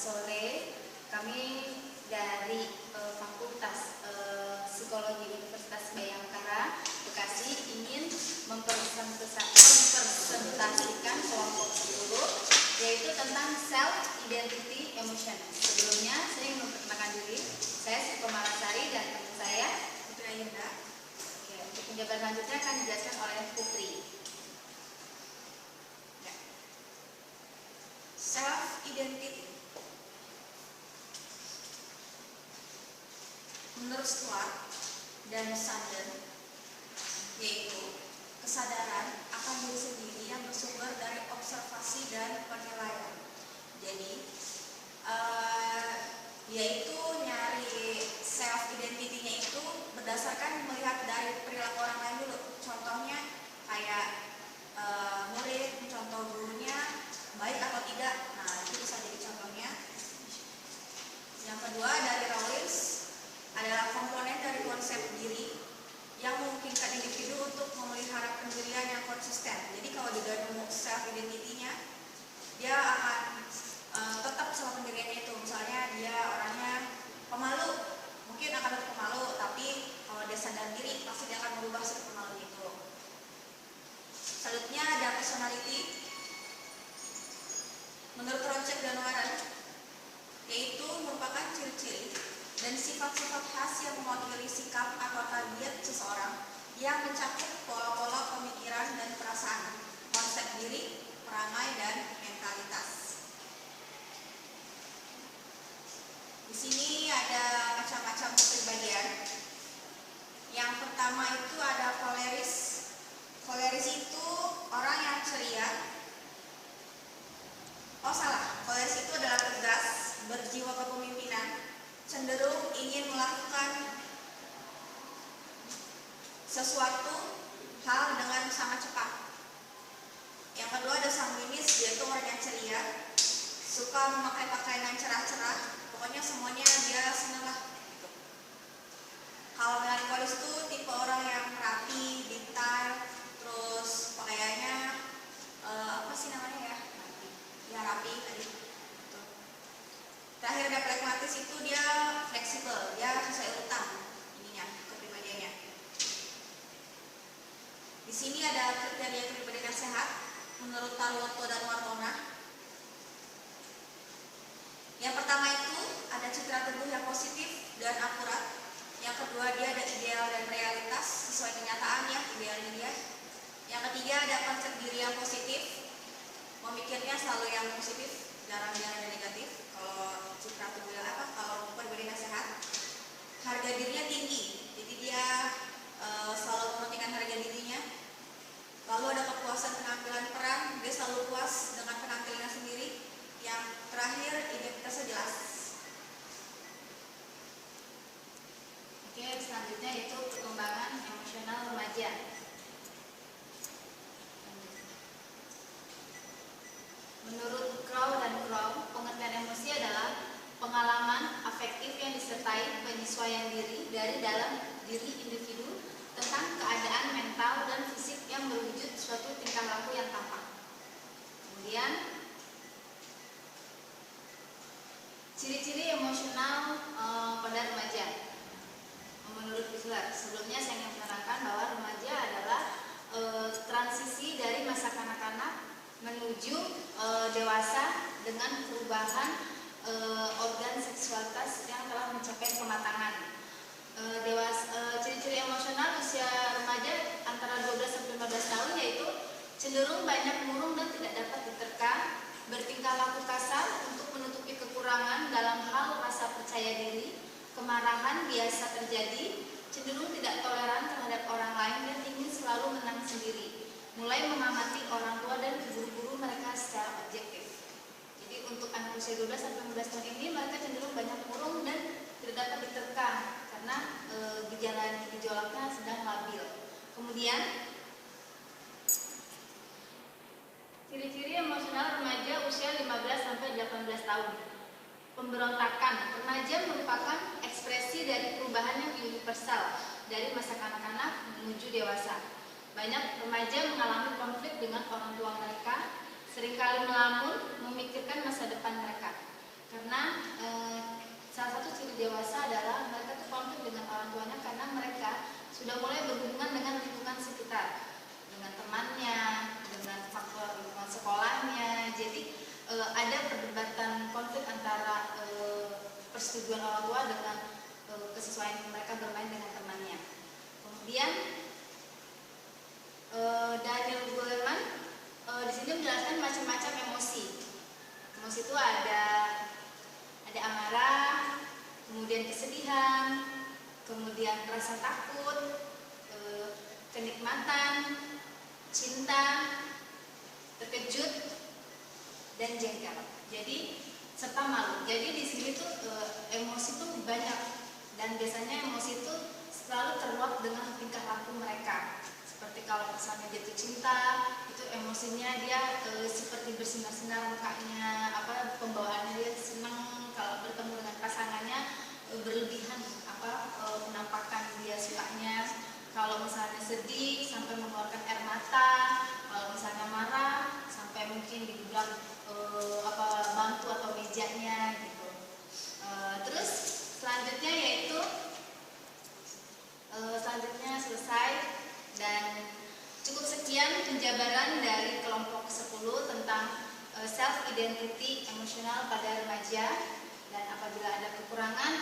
sore. Kami dari Fakultas Psikologi Universitas Bayangkara Bekasi ingin mempresentasikan kelompok 10, yaitu tentang self identity emotion. Sebelumnya saya ingin memperkenalkan diri. Saya Siko Malasari dan teman saya Putri Ayunda. Untuk penjabat selanjutnya akan dijelaskan oleh Putri. Self identity. Menurut Stuart dan Sandel, yaitu kesadaran akan diri sendiri yang bersumber dari observasi dan penilaian. Jadi, yaitu nyari self identity-nya itu berdasarkan melihat dari perilaku orang lain dulu. Contohnya kayak murid mencontoh gurunya baik atau tidak. Nah, itu bisa jadi contohnya. Yang kedua dari Rawlins adalah komponen dari konsep diri yang memungkinkan individu untuk memelihara pendirian yang konsisten. Jadi kalau di dalam self identity-nya dia akan tetap sama pendiriannya itu. Misalnya dia orangnya pemalu, mungkin akan tetap pemalu, tapi kalau dia sadar diri pasti dia akan merubah sikap pemalu itu. Selanjutnya ada personality. Menurut Roncek dan Warren, yaitu merupakan ciri-ciri dan sifat-sifat khas yang mewakili sikap atau tabiat seseorang yang mencakup pola-pola pemikiran dan perasaan, konsep diri, perangai, dan mentalitas. Di sini ada macam-macam kepribadian. Yang pertama itu ada koleris. Koleris itu orang yang ceria. Koleris itu adalah tegas, berjiwa kepemimpinan, cenderung ingin melakukan sesuatu hal dengan sangat cepat. Yang kedua ada sanguinis, yaitu orang yang ceria, suka memakai pakaian yang cerah-cerah, pokoknya semuanya dia senang lah. Gitu. Kalau melankolis itu tipe orang yang rapi, detail, terus pakaiannya apa sih namanya ya? Ya rapi tadi. Gitu. Terakhir ada pragmatis, itu dia fleksibel, dia sesuai urutan ininya kepribadiannya. Di sini ada kriteria kepribadian sehat menurut Tarwoto dan Wartona. Yang pertama itu ada citra tubuh yang positif dan akurat. Yang kedua dia ada ideal dan realitas sesuai kenyataan ya, idealnya dia. Yang ketiga ada konsep diri yang positif. Memikirnya selalu yang positif, jarang-jarang yang negatif. Kalau citra tubuh yang kalau kepribadian sehat, harga dirinya tinggi, jadi dia selalu mementingkan harga dirinya. Lalu ada kepuasan penampilan peran, dia selalu puas dengan penampilannya sendiri. Yang terakhir identitasnya jelas. Oke, selanjutnya yaitu perkembangan emosional remaja. Menurut Crow dan Crow, pengertian emosi adalah pengalaman afektif yang disertai penyesuaian diri dari dalam diri individu tentang keadaan mental dan fisik yang berwujud suatu tingkah laku yang tampak. Kemudian, ciri-ciri emosional pada remaja. Menurut Wissler, sebelumnya saya ingin menerangkan bahwa remaja adalah transisi dari masa kanak-kanak menuju dewasa dengan perubahan organ seksualitas yang telah mencapai kematangan. Ciri-ciri emosional usia remaja antara 12 sampai 15 tahun yaitu cenderung banyak murung dan tidak dapat diterka, bertingkah laku kasar untuk menutupi kekurangan dalam hal rasa percaya diri, kemarahan biasa terjadi, cenderung tidak toleran terhadap orang lain dan ingin selalu menang sendiri, mulai mengamati orang tua dan guru-guru mereka secara objektif. Jadi untuk anak usia 12 sampai 15 tahun ini mereka cenderung banyak murung dan tidak dapat diterka karena gejolaknya sedang labil. Kemudian ciri-ciri emosional remaja usia 15 sampai 18 tahun. Pemberontakan. Remaja merupakan ekspresi dari perubahan yang universal dari masa kanak-kanak menuju dewasa. Banyak remaja mengalami konflik dengan orang tua mereka, seringkali melamun, memikirkan masa depan mereka. Karena salah satu ciri dewasa adalah mereka tuh konflik dengan orang tuanya karena mereka sudah mulai berhubungan dengan lingkungan sekitar, dengan temannya, dengan faktor lingkungan sekolahnya. Jadi ada perdebatan konflik antara persetujuan orang tua dengan kesesuaian mereka bermain dengan temannya. Kemudian Daniel Goleman di sini menjelaskan macam-macam emosi. Emosi itu ada amarah, kemudian kesedihan, kemudian rasa takut, kenikmatan, cinta, terkejut, dan jengkel. Jadi serta malu. Jadi di sini tuh emosi tuh banyak, dan biasanya emosi itu selalu terluat dengan tingkah laku mereka. Seperti kalau misalnya jatuh cinta, itu emosinya dia seperti bersinar-sinar mukanya, pembawaannya dia senang. Kalau bertemu dengan pasangannya berlebihan penampakan dia sukanya. Kalau misalnya sedih sampai mengeluarkan air mata, kalau misalnya marah sampai mungkin digebrak bangku atau mejanya gitu. Terus selanjutnya yaitu selanjutnya selesai, dan cukup sekian penjabaran dari kelompok 10 tentang self identity emosional pada remaja. Dan apabila ada kekurangan